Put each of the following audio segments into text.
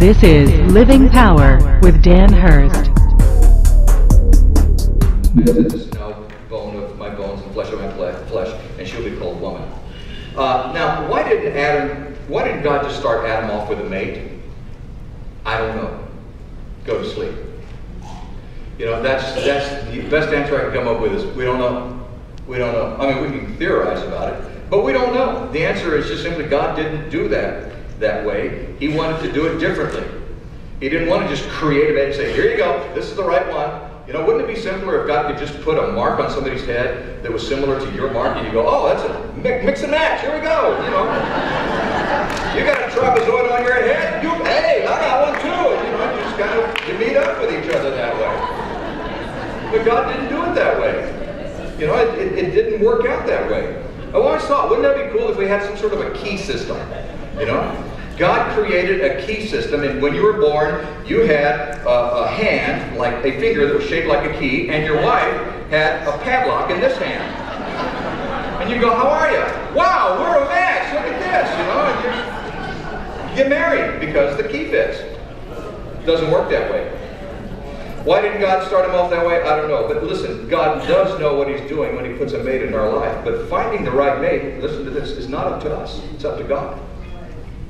This is Living Power with Dan Hurst. This is now bone of my bones and flesh of my flesh, and she'll be called woman. Now, why didn't God just start Adam off with a mate? I don't know. Go to sleep. You know, that's the best answer I can come up with is we don't know. We don't know. I mean, we can theorize about it, but we don't know. The answer is just simply God didn't do that way. He wanted to do it differently. He didn't want to just create a mate and say, here you go, this is the right one. You know, wouldn't it be simpler if God could just put a mark on somebody's head that was similar to your mark, and you go, oh, that's a mix and match, here we go, you know. You got a trapezoid on your head, hey, I got one too. You know, you just kind of, you meet up with each other that way. But God didn't do it that way. You know, it didn't work out that way. I always thought, wouldn't that be cool if we had some sort of a key system, you know? God created a key system, and when you were born, you had a hand, like a finger that was shaped like a key, and your wife had a padlock in this hand. And you go, how are you? Wow, we're a match, look at this, you know. And you get married because the key fits. It doesn't work that way. Why didn't God start him off that way? I don't know. But listen, God does know what he's doing when he puts a mate in our life. But finding the right mate, listen to this, is not up to us. It's up to God.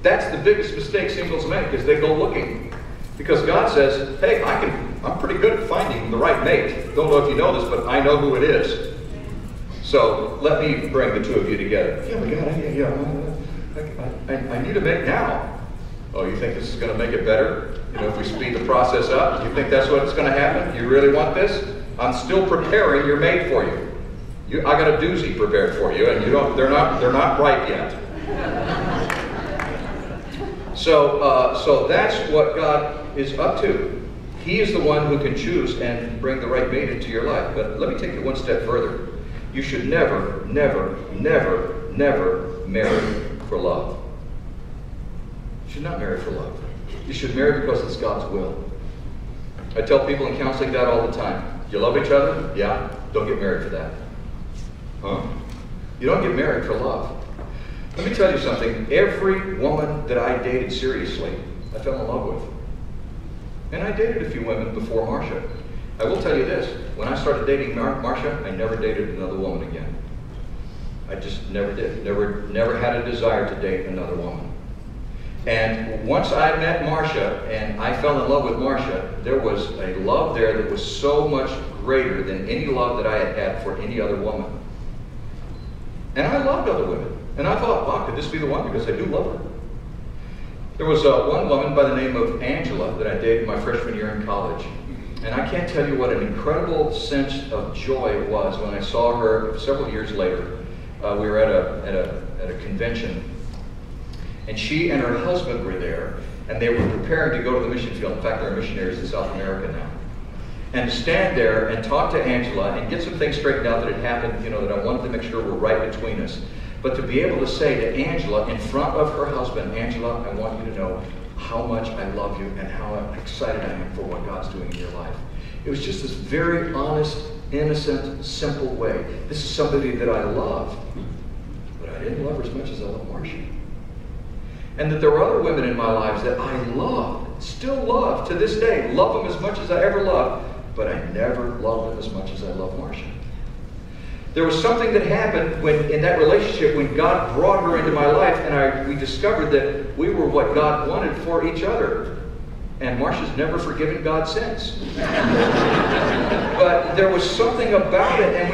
That's the biggest mistake singles make, is they go looking. Because God says, hey, I'm pretty good at finding the right mate. Don't know if you know this, but I know who it is. So let me bring the two of you together. Yeah, God, I need a mate now. Oh, you think this is going to make it better? You know, if we speed the process up, you think that's what's going to happen? You really want this? I'm still preparing your mate for you. I got a doozy prepared for you, and they're not ripe yet. So that's what God is up to. He is the one who can choose and bring the right mate into your life. But let me take it one step further. You should never, never, never, never marry for love. You should not marry for love. You should marry because it's God's will. I tell people in counseling that all the time. You love each other? Yeah. Don't get married for that. Huh? You don't get married for love. Let me tell you something. Every woman that I dated seriously, I fell in love with. And I dated a few women before Marcia. I will tell you this. When I started dating Marcia, I never dated another woman again. I just never did. Never had a desire to date another woman. And once I met Marcia and I fell in love with Marcia, there was a love there that was so much greater than any love that I had had for any other woman. And I loved other women. And I thought, wow, could this be the one? Because I do love her. There was one woman by the name of Angela that I dated my freshman year in college. And I can't tell you what an incredible sense of joy it was when I saw her several years later. We were at a convention. And she and her husband were there. And they were preparing to go to the mission field. In fact, they're missionaries in South America now. And to stand there and talk to Angela and get some things straightened out that had happened, you know, that I wanted to make sure were right between us. But to be able to say to Angela in front of her husband, Angela, I want you to know how much I love you and how excited I am for what God's doing in your life. It was just this very honest, innocent, simple way. This is somebody that I love, but I didn't love her as much as I love Marcia. And that there were other women in my lives that I love, still love to this day, love them as much as I ever loved, but I never loved them as much as I love Marcia. There was something that happened when, in that relationship, when God brought her into my life, and we discovered that we were what God wanted for each other. And Marcia's never forgiven God since. But there was something about it, and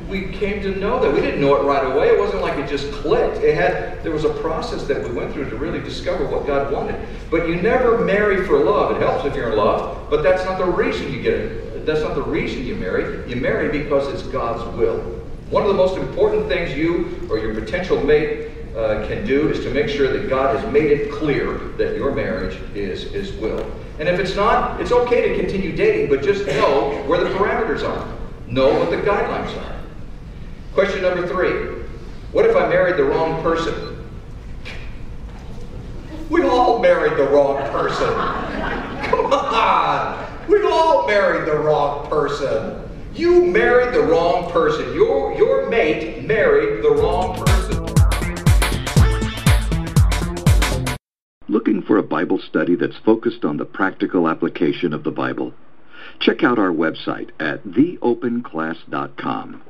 we came to know that. We didn't know it right away. It wasn't like it just clicked. There was a process that we went through to really discover what God wanted. But you never marry for love. It helps if you're in love, but that's not the reason you get it. That's not the reason you marry. You marry because it's God's will. One of the most important things you or your potential mate can do is to make sure that God has made it clear that your marriage is His will. And if it's not, it's okay to continue dating, but just know where the parameters are. Know what the guidelines are. Question number 3. What if I married the wrong person? We all married the wrong person. Come on. We all married the wrong person. You married the wrong person. Your mate married the wrong person. Looking for a Bible study that's focused on the practical application of the Bible? Check out our website at theopenclass.com.